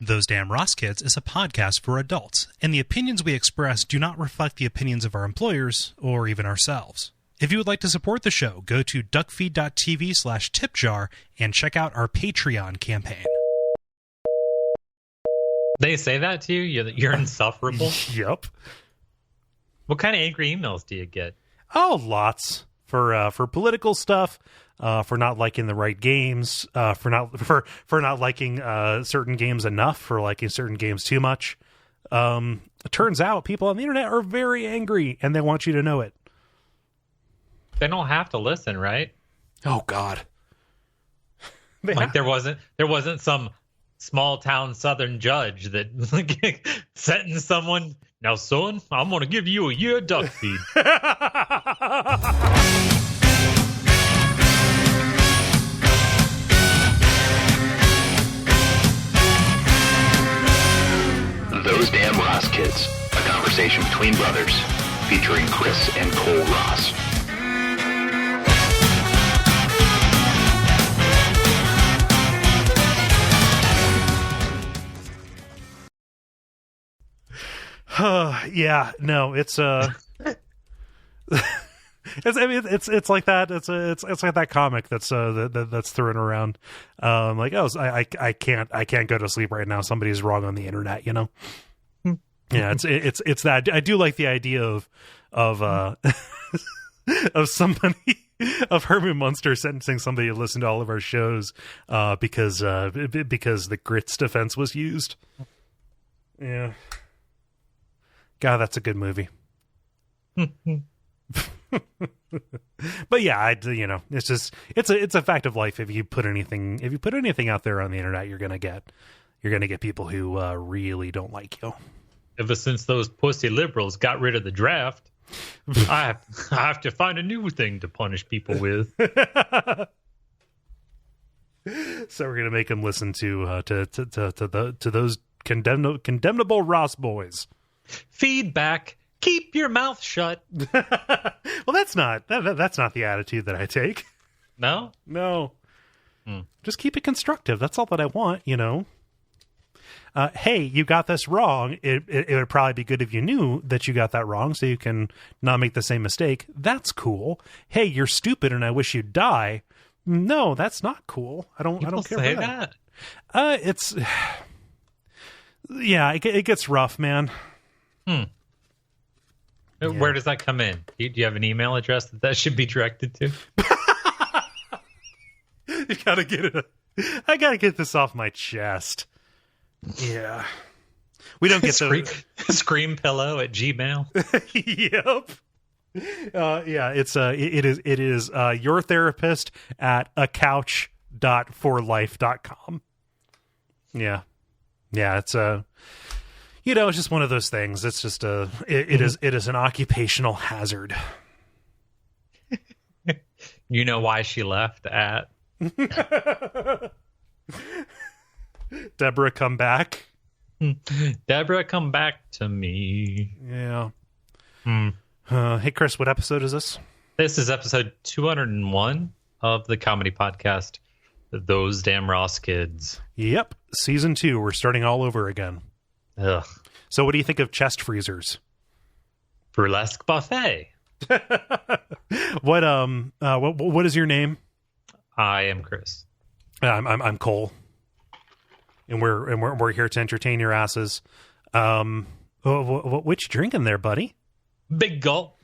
Those Damn Ross Kids is a podcast for adults, and the opinions we express do not reflect the opinions of our employers or even ourselves. If you would like to support the show, go to Duckfeed.tv/tipjar and check out our Patreon campaign. They say that to you? You're insufferable? Yep. What kind of angry emails do you get? Oh, lots. For political stuff, for not liking the right games, for not liking certain games enough, for liking certain games too much. It turns out people on the internet are very angry, and they want you to know it. They don't have to listen, right? Oh God! There wasn't some small town Southern judge that sentenced someone. Now, son, I'm going to give you a year of Duckfeed. Those Damn Ross Kids, a conversation between brothers, featuring Chris and Cole Ross. Yeah, no, it's it's like that. It's like that comic that's thrown around. I can't go to sleep right now. Somebody's wrong on the internet, you know. Yeah, it's that. I do like the idea of somebody, of Herman Munster sentencing somebody to listen to all of our shows because the grits defense was used. Yeah. God, that's a good movie. But yeah, it's just it's a fact of life. If you put anything out there on the internet, you're gonna get people who really don't like you. Ever since those pussy liberals got rid of the draft, I have to find a new thing to punish people with. So we're gonna make them listen to those condemnable Ross boys. Feedback. Keep your mouth shut. Well, that's not the attitude that I take. No? No. Just keep it constructive. That's all that I want, you know. Hey, you got this wrong. It would probably be good if you knew that you got that wrong so you can not make the same mistake. That's cool. Hey, you're stupid and I wish you'd die. No, that's not cool. I don't care say for that. That. It gets rough, man. Yeah. Where does that come in? Do you have an email address that should be directed to? You gotta get it. I gotta get this off my chest. Yeah, we don't get Scream pillow at Gmail. Yep. It is your therapist at acouch.forlife.com. Yeah. It's it's just one of those things. It's just it is an occupational hazard. You know why she left at Deborah, come back. Deborah, come back to me. Yeah. Hey, Chris, what episode is this? This is episode 201 of the comedy podcast, Those Damn Ross Kids. Yep. Season 2. We're starting all over again. Ugh. So what do you think of chest freezers? Burlesque buffet. What is your name? I am Chris. I'm Cole. And we're here to entertain your asses. What you drinking there, buddy? Big gulp.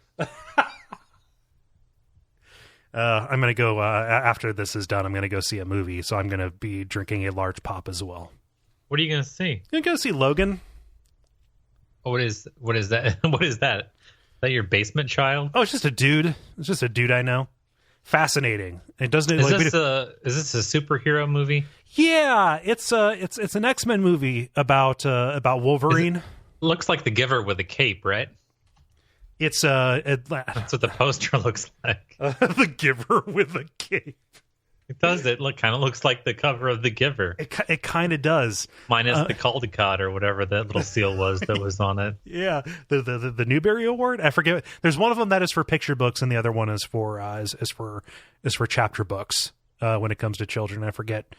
I'm gonna go after this is done. I'm gonna go see a movie, so I'm gonna be drinking a large pop as well. What are you gonna see? I'm gonna go see Logan. What is that? What is that? Is that your basement child? Oh, it's just a dude. It's just a dude I know. Fascinating. It doesn't. Is this a superhero movie? Yeah, it's an X-Men movie about Wolverine. Looks like The Giver with a cape, right? That's what the poster looks like. The Giver with a cape. It does. It kind of looks like the cover of The Giver. It kind of does. Minus the Caldecott or whatever that little seal was that was on it. Yeah, the Newbery Award. I forget. There's one of them that is for picture books, and the other one is for chapter books. When it comes to children, I forget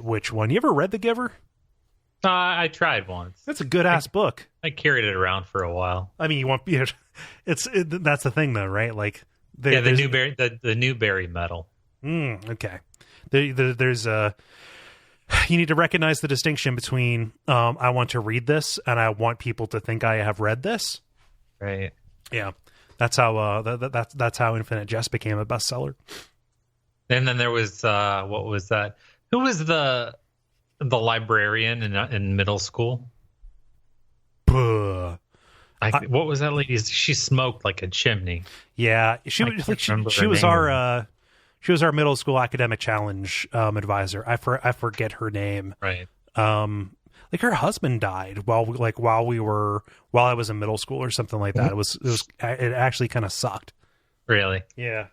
which one. You ever read The Giver? I tried once. That's a good ass book. I carried it around for a while. I mean, you want that's the thing though, right? Like the Newbery medal. Okay. There's you need to recognize the distinction between I want to read this and I want people to think I have read this. Right. Yeah. That's how that's how Infinite Jest became a bestseller. And then there was what was that? Who was the librarian in middle school? Buh. What was that lady? She smoked like a chimney. Yeah, she was our middle school academic challenge advisor. I forget her name. Right. Like her husband died while I was in middle school or something like that. It actually kind of sucked. Really? Yeah.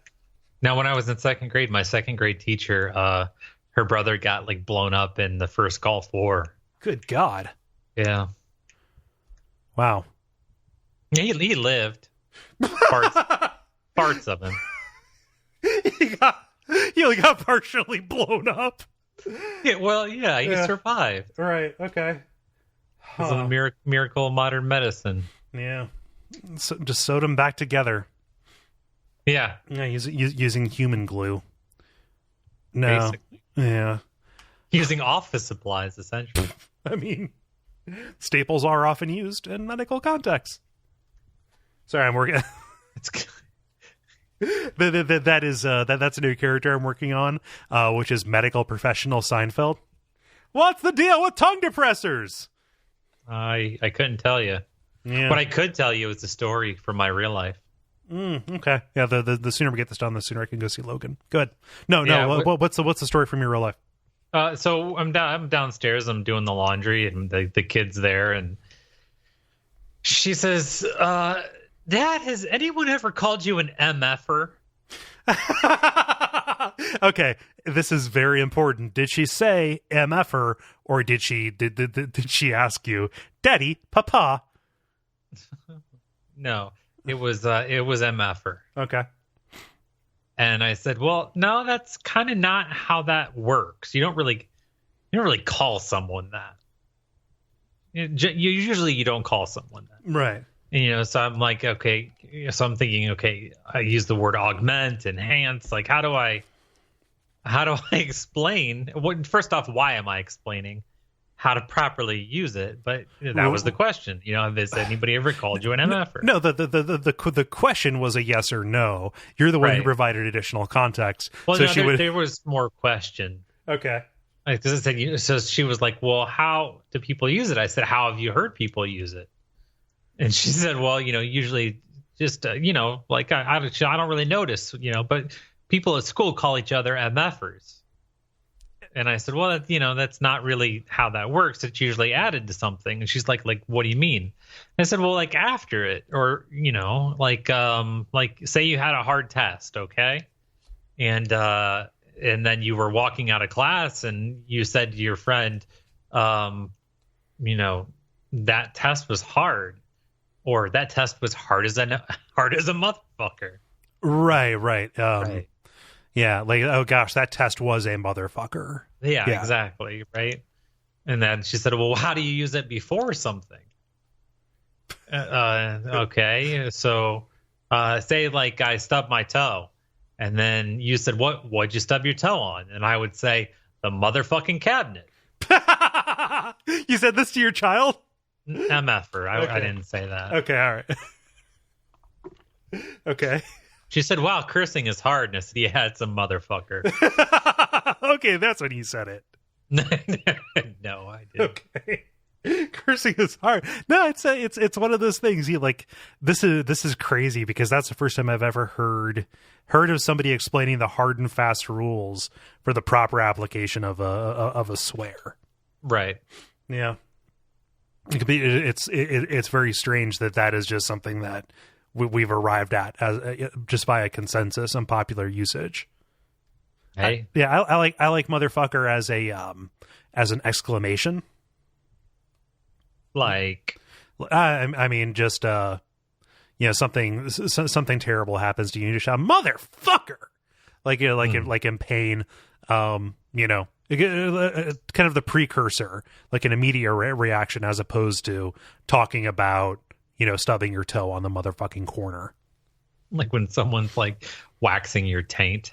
Now, when I was in second grade, my second grade teacher, her brother got like blown up in the first Gulf War. Good God. Yeah. Wow. Yeah, he lived. Parts of him. He only got partially blown up. Yeah, well, yeah, he survived. Right. Okay. It's a miracle of modern medicine. Yeah. So, just sewed them back together. Yeah. Yeah, using human glue. No. Basically. Yeah. Using office supplies, essentially. I mean, staples are often used in medical contexts. Sorry, I'm working. That's a new character I'm working on, which is medical professional Seinfeld. What's the deal with tongue depressors? I couldn't tell you. Yeah. What I could tell you is the story from my real life. Okay. Yeah. The sooner we get this done, the sooner I can go see Logan. Good. No. Yeah, what's the story from your real life? So I'm downstairs. I'm doing the laundry, and the kid's there, and she says, "Dad, has anyone ever called you an mfer?" Okay, this is very important. Did she say mfer, or did she ask you, Daddy, Papa? No, it was mfer. Okay. And I said, "Well, no, that's kind of not how that works. You don't really call someone that. You don't call someone that, right?" And, so I'm like, okay. So I'm thinking, okay, I use the word augment, enhance. Like, how do I explain? First off, why am I explaining how to properly use it? But that was the question. Has anybody ever called you an MF? No, the question was a yes or no. You're the one who provided additional context. Well, so there was more question. Okay. So she was like, well, how do people use it? I said, how have you heard people use it? And she said, well, usually just, like I don't really notice, but people at school call each other MFers. And I said, well, that's not really how that works. It's usually added to something. And she's like, what do you mean? And I said, well, like after it, or, like say you had a hard test. Okay. And then you were walking out of class and you said to your friend, that test was hard. Or that test was hard as a motherfucker. Right. Right. Yeah, like, oh gosh, that test was a motherfucker. Yeah, exactly, right? And then she said, well, how do you use it before something? Okay, so say like I stubbed my toe, and then you said, what'd you stub your toe on? And I would say, the motherfucking cabinet. You said this to your child? MFer. I didn't say that. Okay, all right. Okay. She said, wow, cursing is hard. And I said, yeah, it's a motherfucker. Okay, that's when you said it. No, I didn't. Okay. Cursing is hard. No, it's one of those things. This is crazy because that's the first time I've ever heard of somebody explaining the hard and fast rules for the proper application of a swear. Right. Yeah. It's very strange that is just something that we've arrived at as just by a consensus on popular usage. Hey, I like motherfucker as an exclamation. Like, I mean, just something terrible happens to you, you just shout motherfucker, like in pain, Kind of the precursor, like an immediate reaction, as opposed to talking about, stubbing your toe on the motherfucking corner. Like when someone's like waxing your taint.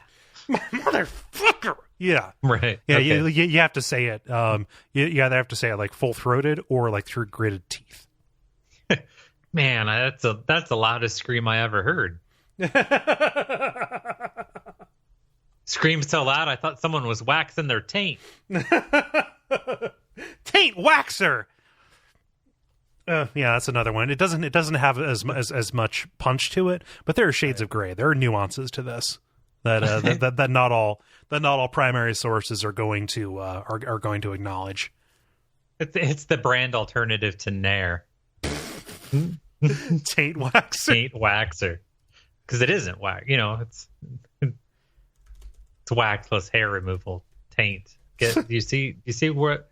Motherfucker. Yeah. Right. Yeah. Okay. You have to say it. You either have to say it like full throated or like through gritted teeth. Man, that's the loudest scream I ever heard. Screamed so loud I thought someone was waxing their taint. Taint waxer. Yeah, that's another one. It doesn't have as much punch to it, but there are shades of gray. There are nuances to this that not all primary sources are going to acknowledge. It's the brand alternative to Nair. Taint waxer. Taint waxer, because it isn't wax. It's wax plus hair removal. Taint. Do you see what?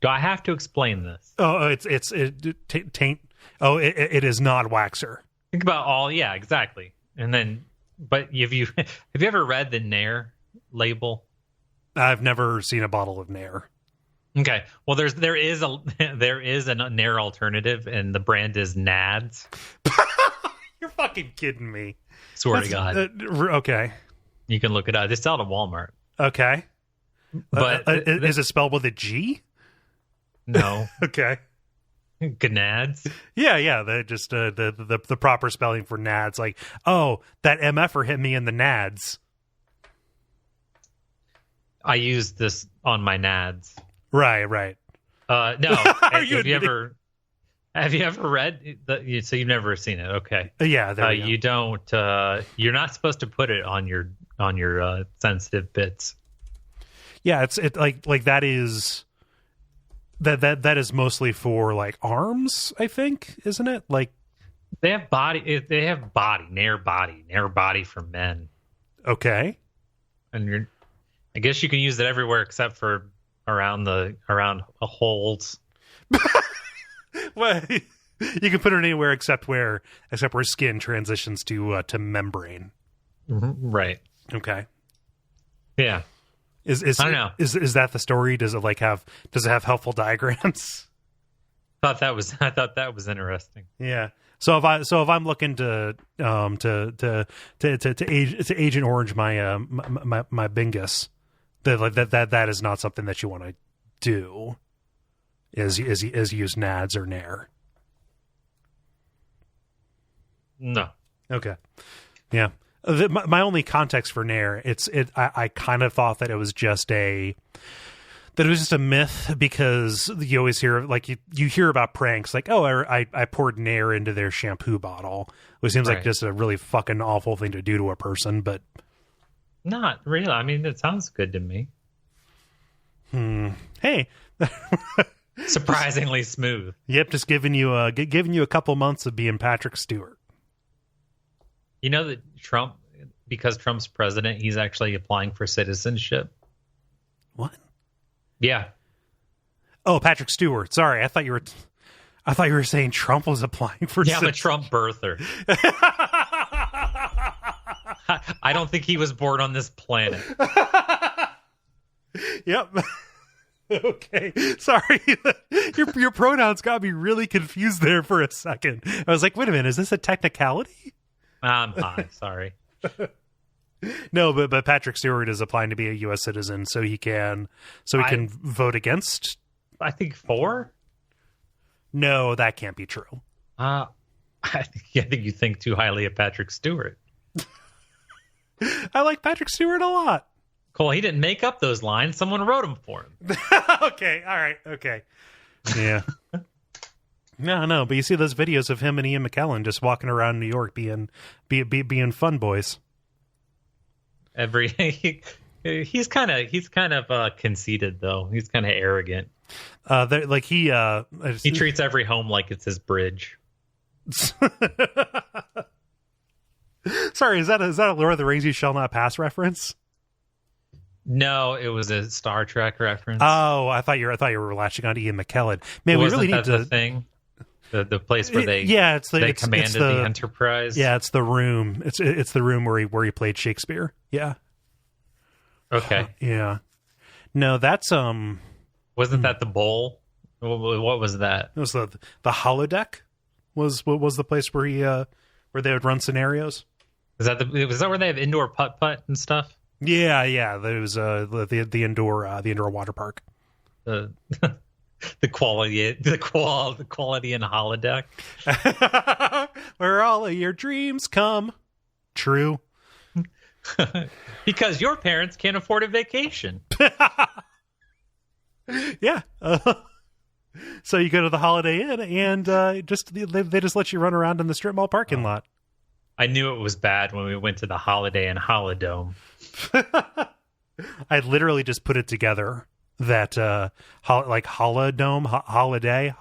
Do I have to explain this? Oh, taint. Oh, it is not waxer. Think about all. Yeah, exactly. And then, but have you ever read the Nair label? I've never seen a bottle of Nair. Okay. Well, there is a Nair alternative, and the brand is Nads. You're fucking kidding me. Swear to God. Okay. You can look it up. They sell it at Walmart. Okay. But is it spelled with a G? No. Okay. Gnads. Yeah. They just the proper spelling for Nads. Like, oh, that MFer hit me in the Nads. I used this on my Nads. Right. No. Have you ever read? So you've never seen it? Okay. Yeah. There you don't. You're not supposed to put it on your sensitive bits. Yeah. It's like that is. That is mostly for like arms, I think, isn't it? Like they have body. They have body. Nair body for men. Okay. And I guess you can use it everywhere except for around holes. Well, you can put it anywhere except where skin transitions to membrane. Mm-hmm. Right. Okay. Yeah. I don't know. Is that the story? Does it have helpful diagrams? I thought that was interesting. Yeah. So if I'm looking to Agent Orange my Bingus, that is not something that you want to do. Is use Nads or Nair? No. Okay. Yeah. My only context for Nair, I kind of thought that it was just a myth, because you always hear, like, you hear about pranks like, oh, I poured Nair into their shampoo bottle, which seems like just a really fucking awful thing to do to a person, but not really. I mean, it sounds good to me. Hey. Surprisingly smooth. Yep, just giving you a couple months of being Patrick Stewart. You know that Trump, because Trump's president, he's actually applying for citizenship. What? Yeah. Oh, Patrick Stewart. Sorry, I thought you were saying Trump was applying for. Yeah, I'm a Trump birther. I don't think he was born on this planet. Yep. Okay. Sorry. Your pronouns got me really confused there for a second. I was like, wait a minute, is this a technicality? I'm high. Sorry. No, but Patrick Stewart is applying to be a U.S. citizen, so he can vote against. I think 4. No, that can't be true. I think you think too highly of Patrick Stewart. I like Patrick Stewart a lot. Cool. He didn't make up those lines. Someone wrote them for him. Okay. All right. Okay. Yeah. No, but you see those videos of him and Ian McKellen just walking around New York being fun boys. He's kind of conceited though. He's kind of arrogant. He treats every home like it's his bridge. Sorry, is that a Lord of the Rings You Shall Not Pass reference? No, it was a Star Trek reference. Oh, I thought you were latching on to Ian McKellen. Man, we really need to. The thing. The place where they commanded the Enterprise. Yeah, it's the room. It's the room where he played Shakespeare. Yeah. Okay. Yeah. No, that's Wasn't that the bowl? What was that? It was the holodeck. Was the place where where they would run scenarios. Was that where they have indoor putt and stuff? Yeah. There was the indoor water park. The quality in holodeck. Where all of your dreams come true. Because your parents can't afford a vacation. Yeah. So you go to the Holiday Inn and they just let you run around in the strip mall parking lot. I knew it was bad when we went to the Holiday in Holidome. I literally just put it together that Holidome, holiday,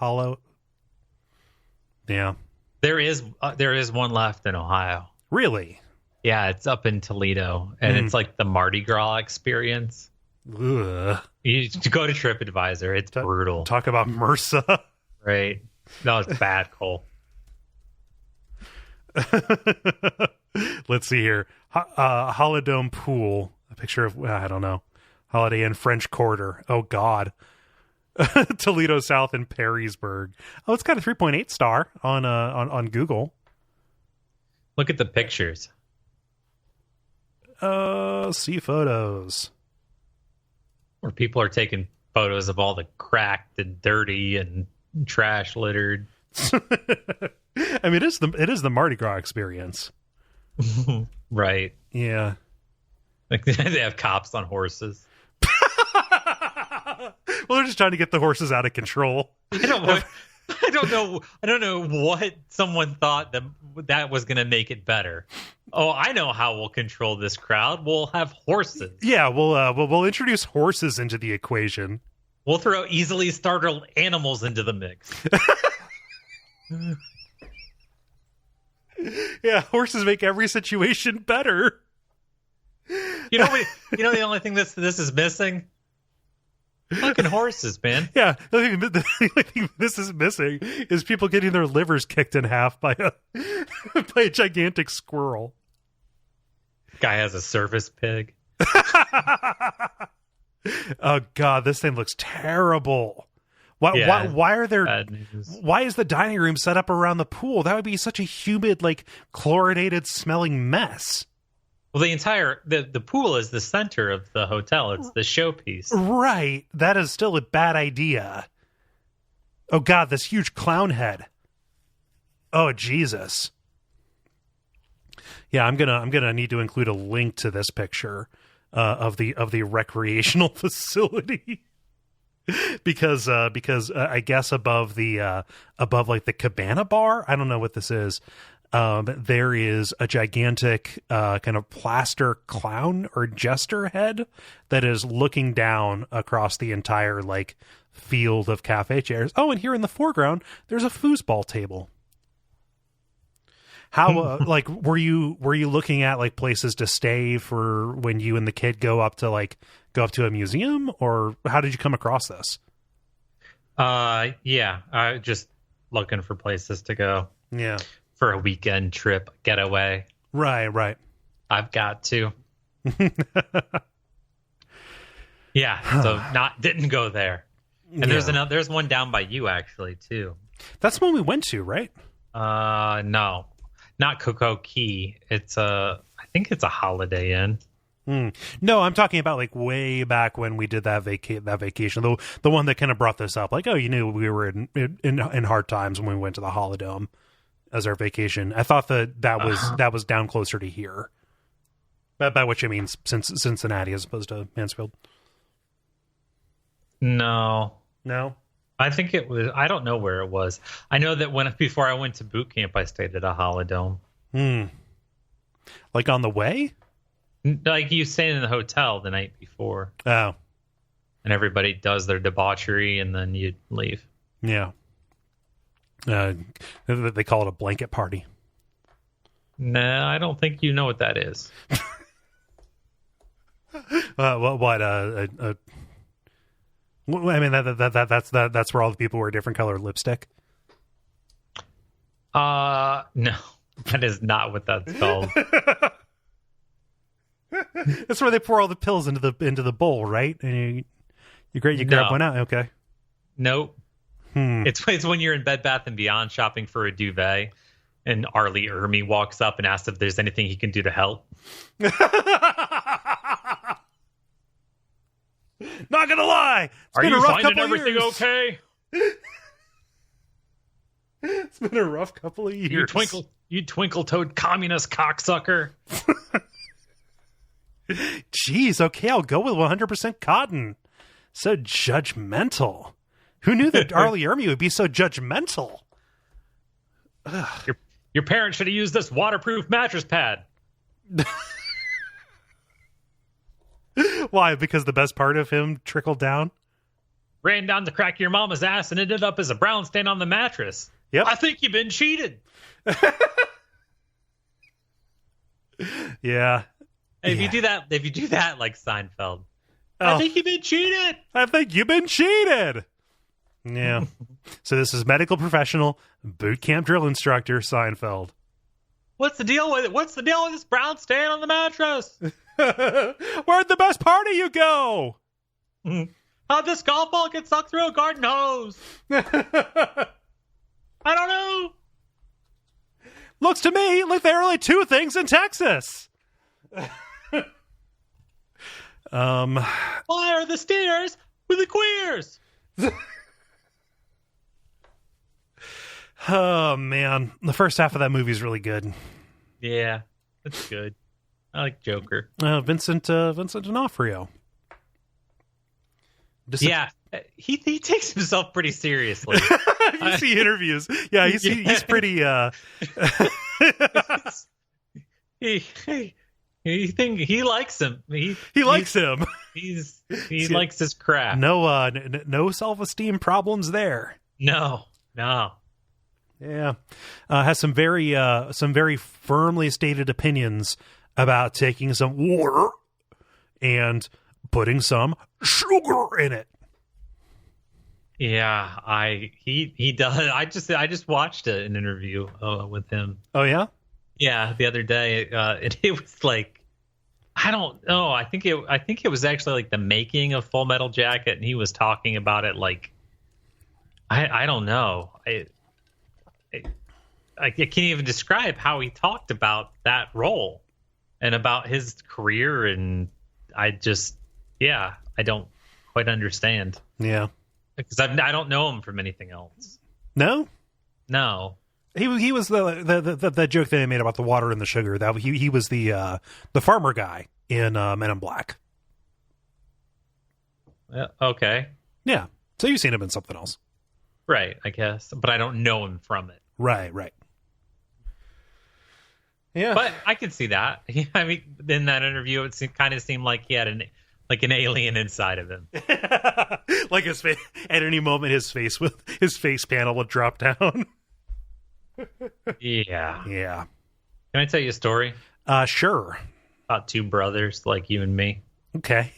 yeah. There is one left in Ohio. Really? Yeah, it's up in Toledo, and it's like the Mardi Gras experience. Ugh. You go to TripAdvisor. It's brutal. Talk about MRSA. Right. No, it's bad, Cole. Let's see here. Holidome pool. A picture of, I don't know. Holiday Inn French Quarter. Oh, God. Toledo South and Perrysburg. Oh, it's got a 3.8 star on Google. Look at the pictures. See photos. Where people are taking photos of all the cracked and dirty and trash littered. I mean, it is the Mardi Gras experience. Right. Yeah. Like they have cops on horses. Well, they're just trying to get the horses out of control. I don't know what someone thought that was going to make it better. Oh, I know how we'll control this crowd. We'll have horses. Yeah, we'll introduce horses into the equation. We'll throw easily startled animals into the mix. Yeah, horses make every situation better. You know the only thing this is missing? Fucking horses, man. Yeah, the only thing this is missing is people getting their livers kicked in half by a gigantic squirrel. Guy has a service pig. Oh God, this thing looks terrible. Why are there? Why is the dining room set up around the pool? That would be such a humid, like chlorinated smelling mess. Well, the pool is the center of the hotel. It's the showpiece. Right. That is still a bad idea. Oh God, this huge clown head. Oh Jesus. Yeah, I'm gonna need to include a link to this picture of the recreational facility. because I guess above like the cabana bar, I don't know what this is. There is a gigantic kind of plaster clown or jester head that is looking down across the entire like field of cafe chairs. Oh, and here in the foreground, there's a foosball table. How like were you looking at like places to stay for when you and the kid go up to a museum, or how did you come across this? Yeah, I just looking for places to go. Yeah. For a weekend trip getaway. Right. I've got to. Yeah, so didn't go there. And there's one down by you actually too. That's the one we went to, right? No. Not Cocoa Key. It's I think it's a Holiday Inn. No, I'm talking about like way back when we did that vacation. The one that kind of brought this up. Like, oh, you knew we were in hard times when we went to the Holidome as our vacation. I thought that was down closer to here. By which I mean Cincinnati as opposed to Mansfield. No. I think it was. I don't know where it was. I know that before I went to boot camp, I stayed at a Holidome. Like on the way? Like you stayed in the hotel the night before. Oh. And everybody does their debauchery, and then you leave. Yeah. They call it a blanket party. No, I don't think you know what that is. What? I mean, that's where all the people wear different colored lipstick. No, that is not what that's called. That's where they pour all the pills into the bowl, right? And You grab one out? Okay. Nope. It's when you're in Bed Bath & Beyond shopping for a duvet, and Ermy walks up and asks if there's anything he can do to help. Not gonna lie, are you finding everything okay? It's been a rough couple of years. You twinkle-toed communist cocksucker. Jeez, okay, I'll go with 100% cotton. So judgmental. Who knew that Ermy would be so judgmental? Your parents should have used this waterproof mattress pad. Why? Because the best part of him trickled down? Ran down the crack of your mama's ass and ended up as a brown stain on the mattress. Yep. I think you've been cheated. Yeah. Hey, if you do that like Seinfeld, I think you've been cheated. I think you've been cheated. Yeah. So this is medical professional, boot camp drill instructor Seinfeld. What's the deal with it? What's the deal with this brown stain on the mattress? Where'd the best part of you go? How'd this golf ball get sucked through a garden hose? I don't know. Looks to me like there are only two things in Texas. Why are the steers with the queers? Oh, man. The first half of that movie is really good. Yeah, that's good. I like Joker. Vincent D'Onofrio. Yeah, he takes himself pretty seriously. You see interviews. Yeah, he's pretty... He likes him. He likes him. He likes his craft. No self-esteem problems there. No. Yeah, has some very firmly stated opinions about taking some water and putting some sugar in it. Yeah, he does. I just watched an interview with him. Oh yeah. Yeah, the other day, it was like, I don't know. I think it was actually like the making of Full Metal Jacket, and he was talking about it like, I don't know. I can't even describe how he talked about that role and about his career, and I don't quite understand. Yeah, because I don't know him from anything else. No. He was the joke that they made about the water and the sugar. That he was the farmer guy in Men in Black. Okay. Yeah. So you've seen him in something else, right? I guess, but I don't know him from it. Right. Yeah, but I can see that. I mean, in that interview, it kind of seemed like he had an alien inside of him. Like his face, at any moment, his face panel would drop down. Yeah. Can I tell you a story? Sure. About two brothers like you and me. Okay.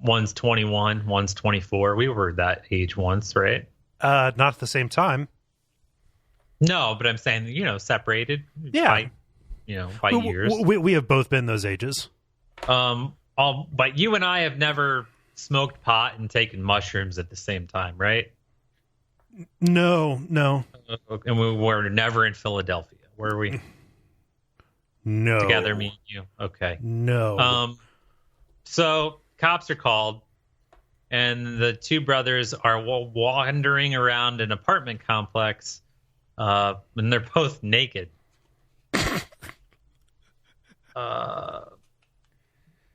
One's 21, one's 24. We were that age once, right? Not at the same time. No, but I'm saying, separated. Yeah. By years. We have both been those ages. But you and I have never smoked pot and taken mushrooms at the same time, right? No. And we were never in Philadelphia. Were we? No. Together, me and you? Okay. No. So cops are called, and the two brothers are wandering around an apartment complex, and they're both naked.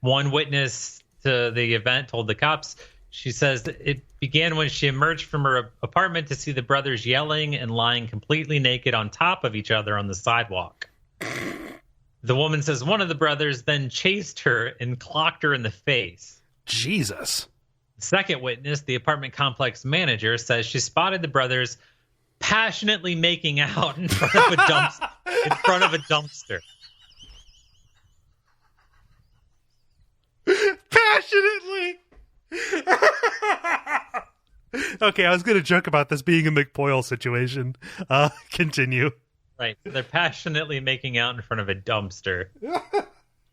One witness to the event told the cops, she says that it began when she emerged from her apartment to see the brothers yelling and lying completely naked on top of each other on the sidewalk. The woman says one of the brothers then chased her and clocked her in the face. Jesus. The second witness, the apartment complex manager, says she spotted the brothers passionately making out in front of a dumpster. Passionately. Okay, I was going to joke about this being a McPoyle situation. Continue. Right. They're passionately making out in front of a dumpster.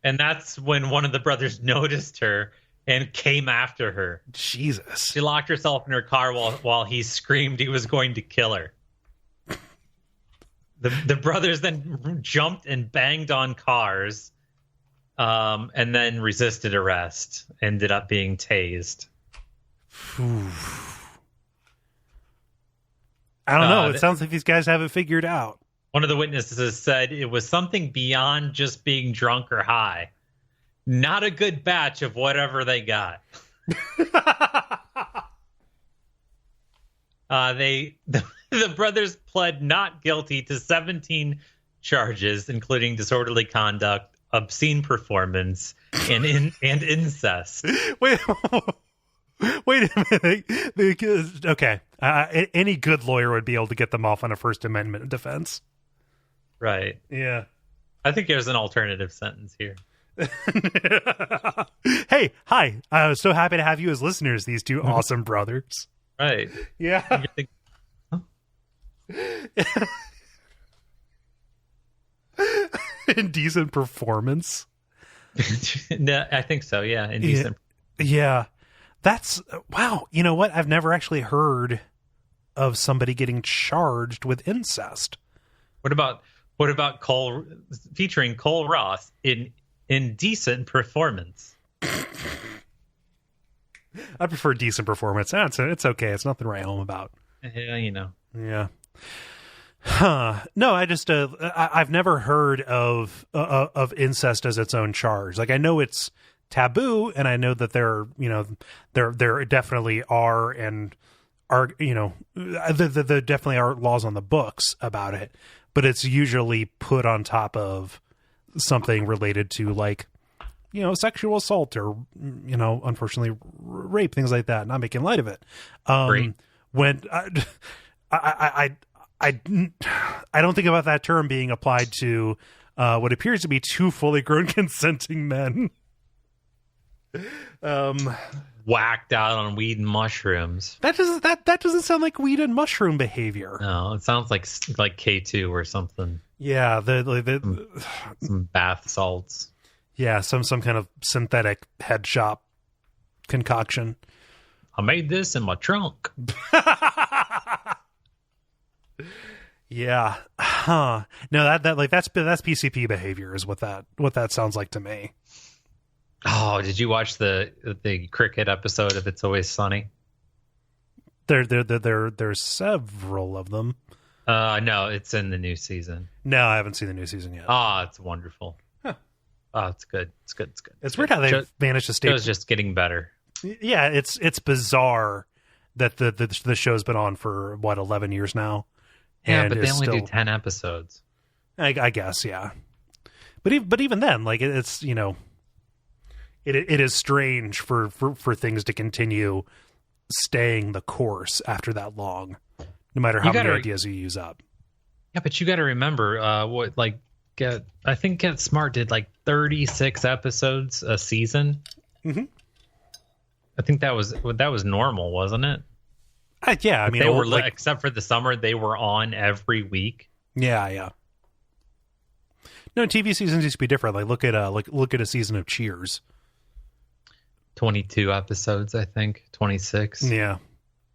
And that's when one of the brothers noticed her and came after her. Jesus. She locked herself in her car while he screamed he was going to kill her. The brothers then jumped and banged on cars, and then resisted arrest. Ended up being tased. I don't know. It sounds like these guys have it figured out. One of the witnesses said it was something beyond just being drunk or high. Not a good batch of whatever they got. The brothers pled not guilty to 17 charges, including disorderly conduct, obscene performance, and incest. Wait a minute. Because, okay, any good lawyer would be able to get them off on a First Amendment defense. Right. Yeah. I think there's an alternative sentence here. Hey, hi. I was so happy to have you as listeners, these two awesome brothers. Right. Yeah. Indecent performance. No, I think so. Yeah. Indecent. Yeah. That's wow. You know what? I've never actually heard of somebody getting charged with incest. What about Cole featuring Cole Ross in Indecent Performance? I prefer decent performance. It's okay. It's nothing to write home about. Yeah, you know. Yeah. Huh. No, I just I've never heard of incest as its own charge. Like I know it's taboo, and I know that there definitely are there definitely are laws on the books about it, but it's usually put on top of something related to like sexual assault or unfortunately rape, things like that. Not making light of it. When I don't think about that term being applied to what appears to be two fully grown consenting men. Whacked out on weed and mushrooms. That doesn't sound like weed and mushroom behavior. No, it sounds like K2 or something. Yeah, some bath salts. Yeah, some kind of synthetic head shop concoction. I made this in my trunk. Yeah. Huh. No, that's PCP behavior is what that sounds like to me. Oh, did you watch the cricket episode of It's Always Sunny? There's several of them. No, it's in the new season. No, I haven't seen the new season yet. Oh, it's wonderful. Huh. Oh, it's good. It's good. It's weird how they managed to stay. It was just getting better. Yeah, it's bizarre that the show's been on for 11 years now. Yeah, but they only do 10 episodes. I guess, yeah. But even then, like it's it is strange for things to continue staying the course after that long, no matter how many ideas you use up. Yeah, but you got to remember I think Get Smart did like 36 episodes a season. Mm-hmm. I think that was normal, wasn't it? Yeah, I mean, they were except for the summer, they were on every week. Yeah. No, TV seasons used to be different. Like look at a season of Cheers. 22 episodes, I think. 26. Yeah.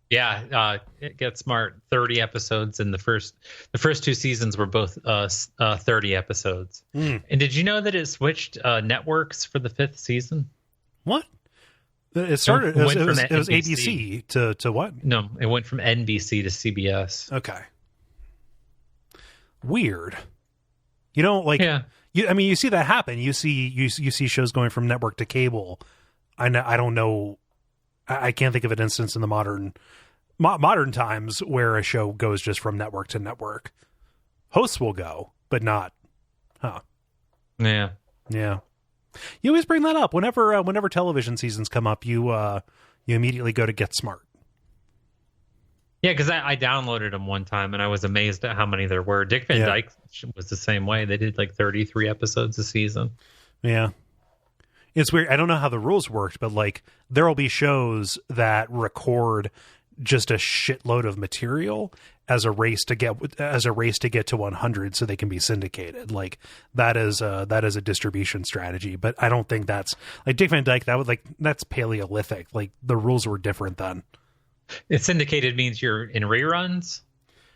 Get Smart, 30 episodes, and the first two seasons were both 30 episodes. And did you know that it switched networks for the fifth season? What? It started. It was ABC to what? No, it went from NBC to CBS. Okay. Weird. Yeah. You see that happen. You see shows going from network to cable. I don't know. I can't think of an instance in the modern times where a show goes just from network to network. Hosts will go, but not. Huh. Yeah. Yeah. You always bring that up whenever television seasons come up. You immediately go to Get Smart. Yeah, because I downloaded them one time and I was amazed at how many there were. Dick Van Dyke was the same way. They did like 33 episodes a season. Yeah. It's weird. I don't know how the rules worked, but like there will be shows that record just a shitload of material as a race to get to 100 so they can be syndicated. Like that is a distribution strategy, but I don't think that's like Dick Van Dyke. That's Paleolithic. Like the rules were different then. It's syndicated means you're in reruns.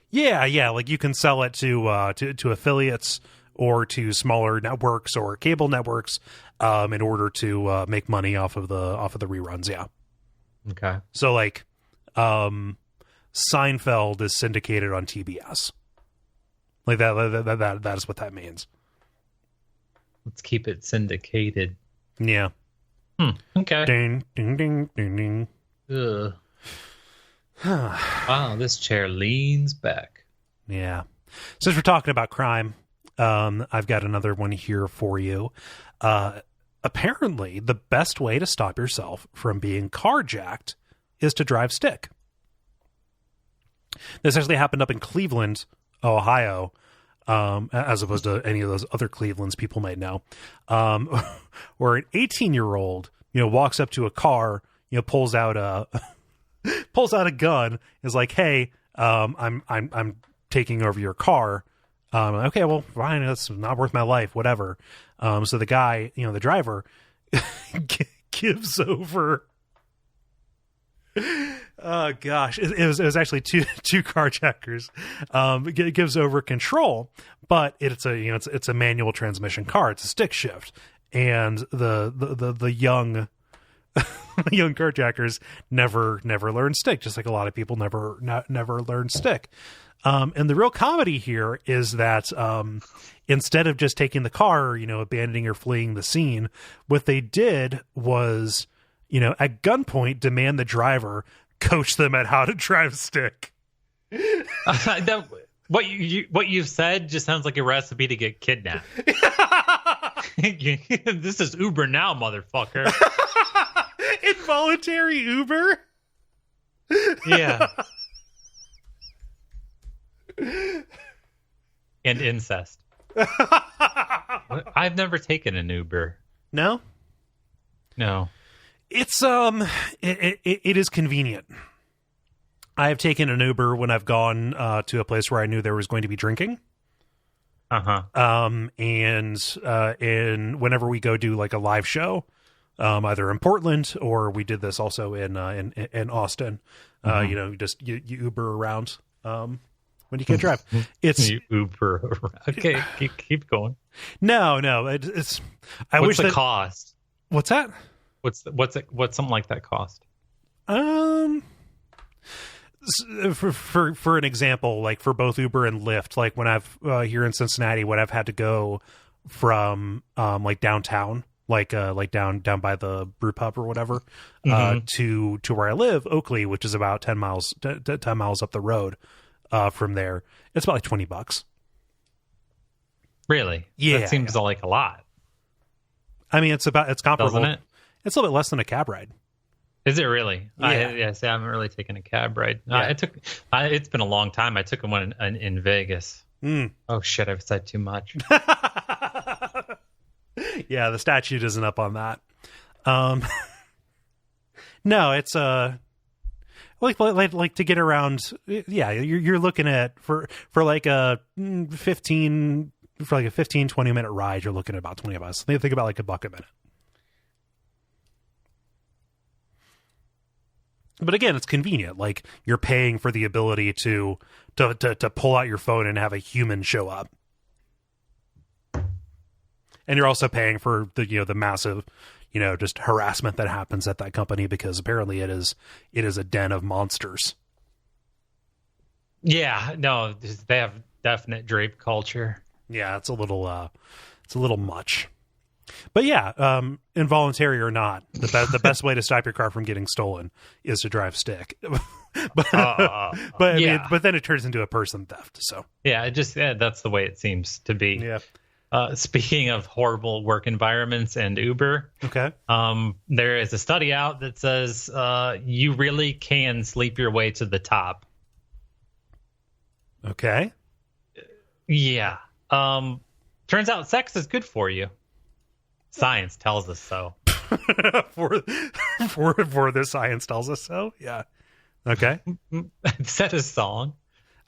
Yeah. Like you can sell it to affiliates or to smaller networks or cable networks in order to make money off of the reruns. Yeah. Okay. So like Seinfeld is syndicated on TBS. Like that is what that means. Let's keep it syndicated. Yeah. Okay. Ding ding ding ding ding. Ugh. Wow, this chair leans back. Yeah. Since we're talking about crime, I've got another one here for you. Apparently, the best way to stop yourself from being carjacked is to drive stick. This actually happened up in Cleveland, Ohio, as opposed to any of those other Clevelands people might know, where an 18-year-old, walks up to a car, pulls out a gun, is like, "Hey, I'm taking over your car." Okay, well, fine, that's not worth my life, whatever. So the guy, the driver, gives over. Oh gosh, it was actually two carjackers. It gives over control, but it's a manual transmission car. It's a stick shift, and the young young carjackers never learn stick, just like a lot of people never learn stick. And the real comedy here is that instead of just taking the car, abandoning or fleeing the scene, what they did was, at gunpoint, demand the driver coach them at how to drive stick. What you've said just sounds like a recipe to get kidnapped. This is Uber now, motherfucker. Involuntary Uber? Yeah. And incest. I've never taken an Uber. No? No. It's it is convenient. I have taken an Uber when I've gone to a place where I knew there was going to be drinking. And whenever we go do like a live show, either in Portland or we did this also in Austin, just you Uber around when you can't drive. It's you Uber around. Okay, keep going. No, it's. What's the cost? What's that? What's something like that cost? For an example, like for both Uber and Lyft, like when I've here in Cincinnati, when I've had to go from like downtown, like down by the brew pub or whatever, to where I live, Oakley, which is about 10 miles up the road from there, it's about like $20. Really? Yeah, that seems like a lot. I mean, it's comparable. Doesn't it? It's a little bit less than a cab ride. Is it really? Yeah. I haven't really taken a cab ride. Yeah. It's been a long time. I took one in Vegas. Oh shit! I've said too much. Yeah, the statute isn't up on that. No, it's like to get around. Yeah, you're looking at for like a 15 20 minute ride. You're looking at about $20. They think about like $1 a minute. But again, it's convenient. Like you're paying for the ability to pull out your phone and have a human show up, and you're also paying for the massive, just harassment that happens at that company because apparently it is a den of monsters. Yeah, no, they have definite drape culture. Yeah, it's a little much. But yeah, involuntary or not, the best way to stop your car from getting stolen is to drive stick. but then it turns into a person theft. So yeah, that's the way it seems to be. Yeah. Speaking of horrible work environments and Uber, okay, there is a study out that says you really can sleep your way to the top. Okay. Yeah. Turns out sex is good for you. Science tells us so. for the science tells us so. Yeah. Okay. Set a song.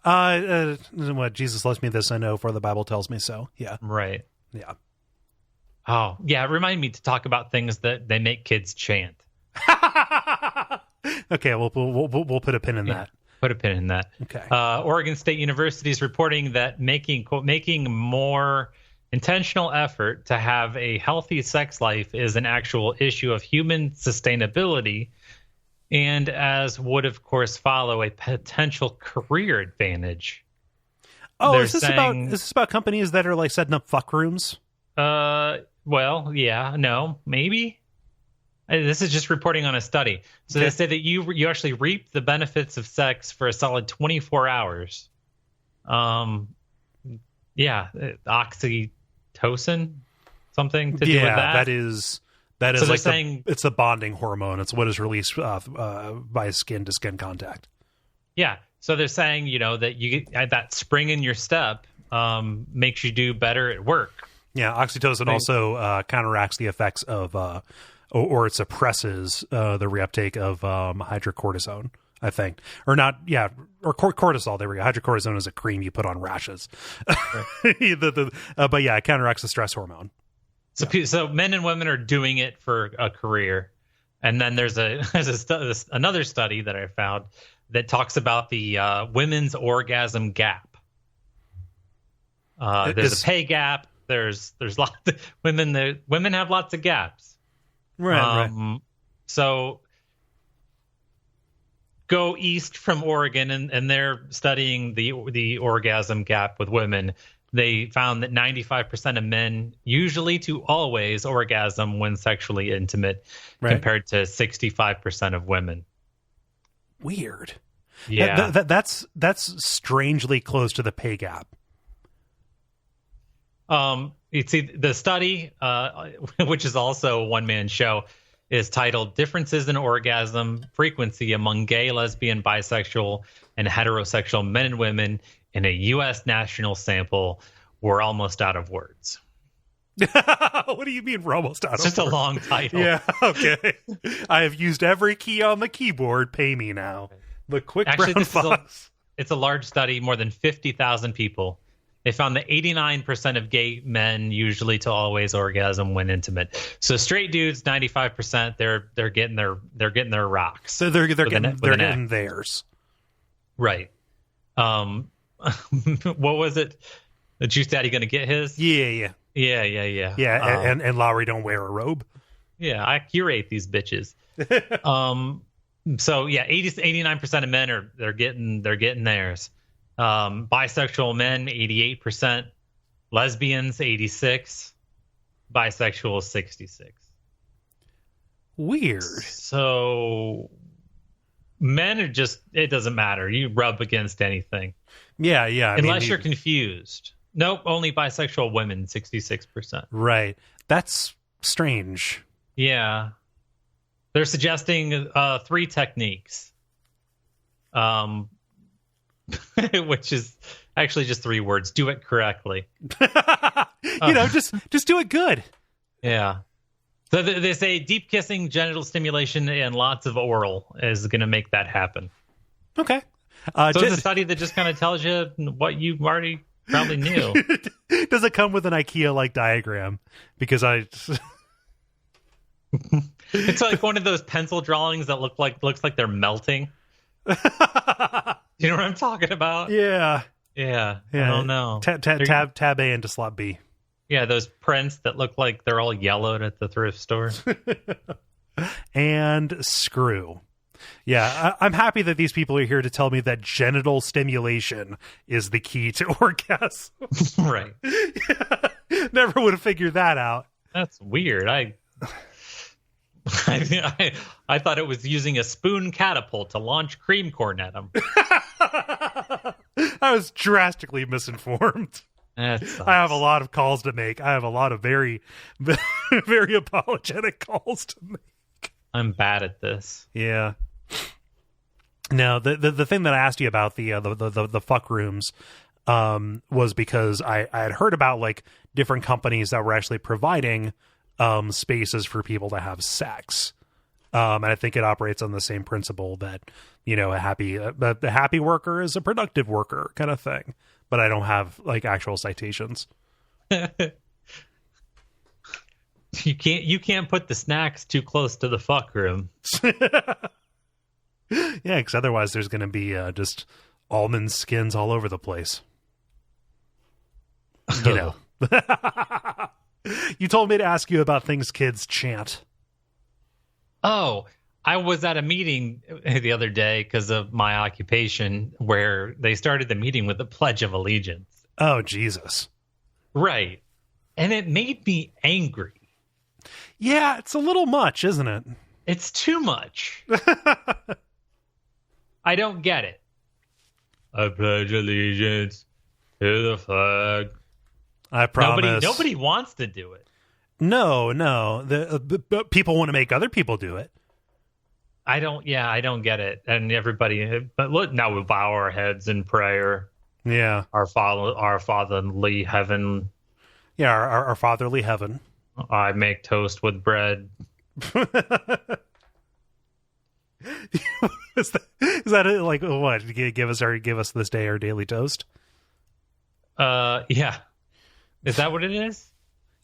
What, Jesus loves me, this I know, for the Bible tells me so. Yeah. Right. Yeah. Oh, yeah. Remind me to talk about things that they make kids chant. Okay, we'll put a pin in that. Put a pin in that. Okay. Oregon State University is reporting that making more intentional effort to have a healthy sex life is an actual issue of human sustainability, and as would of course follow a potential career advantage. Oh, is this about companies that are like setting up fuck rooms? Well, yeah, no, maybe. This is just reporting on a study. So They say that you actually reap the benefits of sex for a solid 24 hours. Yeah, oxytocin, something to do with that. that is so like saying, it's a bonding hormone. It's what is released by skin to skin contact. Yeah, so they're saying that you get that spring in your step makes you do better at work. Yeah, oxytocin also counteracts the effects of or it suppresses the reuptake of hydrocortisone, I think. Or not, yeah, or cortisol, there we go. Hydrocortisone is a cream you put on rashes. Right. But yeah, it counteracts the stress hormone. So men and women are doing it for a career. And then there's another study that I found that talks about the women's orgasm gap. There's a pay gap. There's lots of women have lots of gaps. Right. So go east from Oregon, and they're studying the orgasm gap with women. They found that 95% of men usually to always orgasm when sexually intimate, compared to 65% of women. Weird. Yeah, that's strangely close to the pay gap. You see, the study, which is also a one-man show, is titled "Differences in Orgasm Frequency Among Gay, Lesbian, Bisexual, and Heterosexual Men and Women in a U.S. National Sample." We're almost out of words. What do you mean we're almost out of words? It's just a long title. Yeah, okay. I have used every key on the keyboard. Pay me now. The quick brown fox. It's a large study, more than 50,000 people. They found that 89% of gay men usually to always orgasm when intimate. So straight dudes, 95%, they're getting their rocks. So they're getting theirs. Right. What was it? The Juice Daddy going to get his? Yeah. Yeah. And Lowry don't wear a robe. Yeah, I curate these bitches. So yeah, 89% of men they're getting theirs. Bisexual men 88%, lesbians 86%, bisexual 66%. Weird. So men are just, it doesn't matter. You rub against anything. Yeah. Unless you're confused. Nope, only bisexual women 66%. Right. That's strange. Yeah. They're suggesting 3 techniques. Which is actually just 3 words. Do it correctly. Just do it good. Yeah. So they say deep kissing, genital stimulation, and lots of oral is going to make that happen. Okay. So it's a study that just kind of tells you what you already probably knew. Does it come with an IKEA-like diagram? Because it's like one of those pencil drawings that looks like they're melting. You know what I'm talking about? Yeah. I don't know. Tab A into slot B. Yeah, those prints that look like they're all yellowed at the thrift store. And screw. Yeah, I'm happy that these people are here to tell me that genital stimulation is the key to orgasm. Right. Yeah, never would have figured that out. That's weird. I thought it was using a spoon catapult to launch cream corn at them. I was drastically misinformed. I have a lot of calls to make. I have a lot of very, very apologetic calls to make. I'm bad at this. Yeah. Now, the thing that I asked you about the fuck rooms was because I had heard about like different companies that were actually providing spaces for people to have sex. And I think it operates on the same principle that, a happy worker is a productive worker kind of thing. But I don't have like actual citations. You can't put the snacks too close to the fuck room. Yeah, because otherwise there's going to be just almond skins all over the place. You told me to ask you about things kids chant. Oh, I was at a meeting the other day because of my occupation where they started the meeting with the Pledge of Allegiance. Oh, Jesus. Right. And it made me angry. Yeah, it's a little much, isn't it? It's too much. I don't get it. I pledge allegiance to the flag. I promise. Nobody wants to do it. No. The people want to make other people do it. I don't get it. And everybody, but look, now we bow our heads in prayer. Yeah. Our fatherly heaven. Yeah, our fatherly heaven. I make toast with bread. Is that it? Like what? Give us this day our daily toast? Yeah. Is that what it is?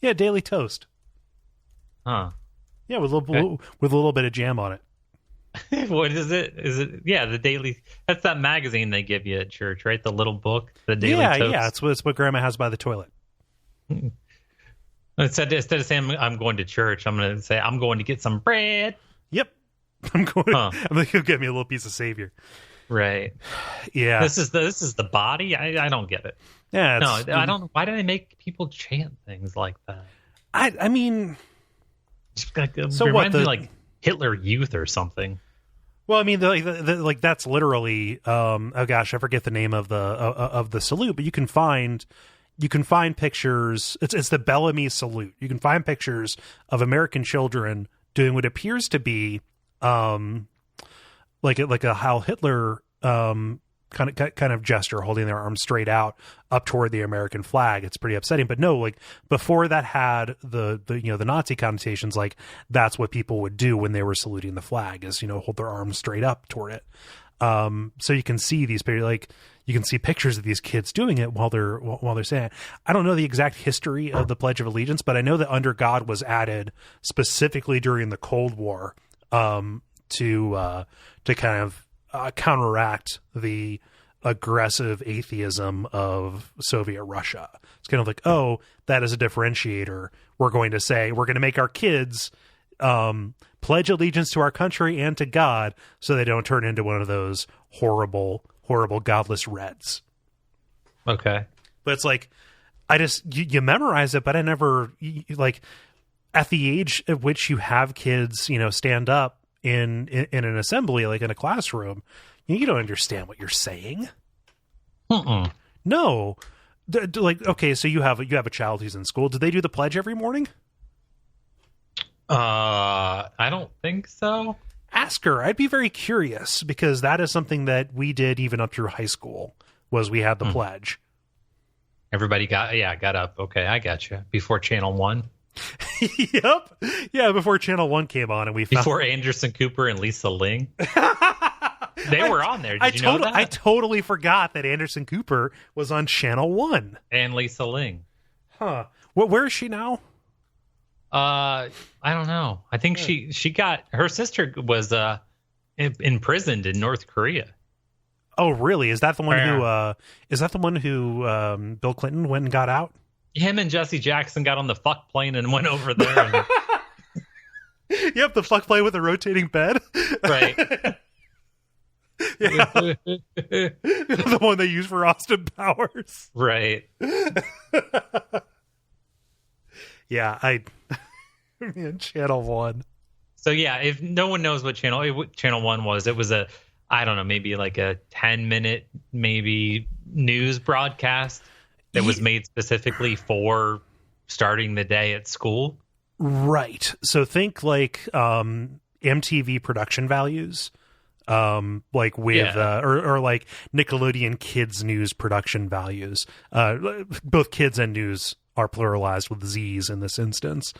Yeah, daily toast. Huh. Yeah, with a little bit of jam on it. What is it? Is it the daily? That's that magazine they give you at church, right? The little book, the daily toast. Yeah, it's what Grandma has by the toilet. Instead of saying I'm going to church, I'm going to say I'm going to get some bread. Yep, I'm going. I'm going to get me a little piece of Savior. Right. Yeah. This is the body. I don't get it. Yeah. No, I don't. Why do they make people chant things like that? I mean, so reminds me like Hitler Youth or something. Well, I mean, like that's literally. Oh gosh, I forget the name of the salute, but you can find pictures. It's the Bellamy salute. You can find pictures of American children doing what appears to be like a Heil Hitler kind of gesture, holding their arms straight out up toward the American flag. It's pretty upsetting. But no, like before that had the Nazi connotations, like that's what people would do when they were saluting the flag, is hold their arms straight up toward it. So you can see you can see pictures of these kids doing it while they're saying it. I don't know the exact history of the Pledge of Allegiance, but I know that Under God was added specifically during the Cold War to kind of counteract the aggressive atheism of Soviet Russia. It's kind of like, oh, that is a differentiator. We're going to make our kids pledge allegiance to our country and to God, so they don't turn into one of those horrible godless Reds. Okay. But it's like, you memorize it, but I never, like, at the age at which you have kids, stand up in an assembly, like in a classroom, you don't understand what you're saying. No. Like, okay, so you have a child who's in school. Do they do the pledge every morning? I don't think so. Ask her. I'd be very curious, because that is something that we did even up through high school, was we had the pledge. Everybody got up. Okay, I got you. Before Channel 1. Yep. Yeah, before Channel 1 came on, and before Anderson Cooper and Lisa Ling. They were on there. Did you know that? I totally forgot that Anderson Cooper was on Channel 1. And Lisa Ling. Huh. Where is she now? I don't know. I think she got, her sister was imprisoned in North Korea. Oh, really? Is that the one who Bill Clinton went and got out? Him and Jesse Jackson got on the fuck plane and went over there. And... Yep, the fuck plane with the rotating bed. Right. Yeah. The one they use for Austin Powers. Right. Yeah, Channel 1. So yeah, if no one knows what Channel 1 was, it was maybe like a 10-minute maybe news broadcast that was made specifically for starting the day at school. Right. So think like MTV production values, like with or like Nickelodeon Kids News production values. Both kids and news are pluralized with Z's in this instance.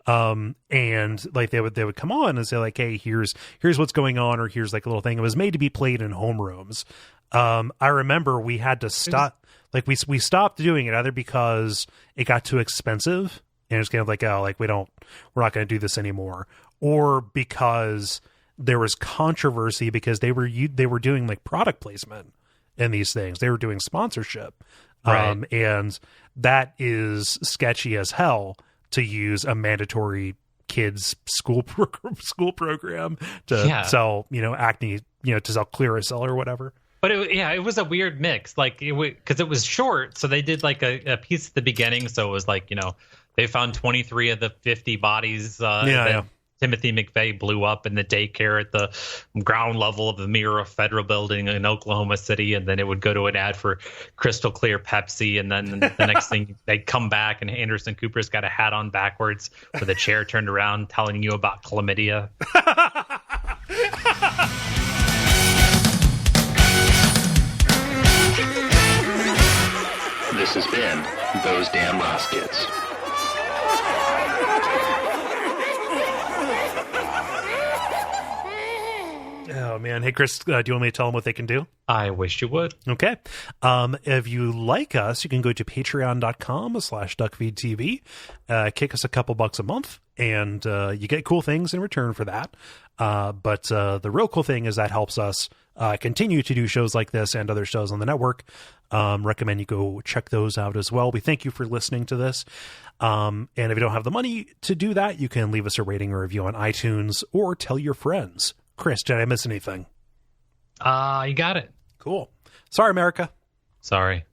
And like they would come on and say like, hey, here's what's going on, or here's like a little thing. It was made to be played in homerooms. I remember we had to stop, like we stopped doing it either because it got too expensive and it's kind of like, oh, like we're not going to do this anymore, or because there was controversy because they were doing like product placement in these things. They were doing sponsorship. Right. And that is sketchy as hell to use a mandatory kids school program to sell, acne, to sell Clearasil or whatever. But it was a weird mix, like because it was short. So they did like a piece at the beginning. So it was like, they found 23 of the 50 bodies that Timothy McVeigh blew up in the daycare at the ground level of the Mirror Federal Building in Oklahoma City. And then it would go to an ad for Crystal Clear Pepsi. And then the next thing they'd come back and Anderson Cooper's got a hat on backwards with a chair turned around telling you about chlamydia. This has been Those Damn Ross Kids. Oh, man. Hey, Chris, do you want me to tell them what they can do? I wish you would. Okay. If you like us, you can go to patreon.com/DuckFeed.tv, kick us a couple bucks a month, and you get cool things in return for that. But the real cool thing is that helps us continue to do shows like this and other shows on the network. Recommend you go check those out as well. We thank you for listening to this. And if you don't have the money to do that, you can leave us a rating or review on iTunes or tell your friends. Chris, did I miss anything? You got it. Cool. Sorry, America. Sorry.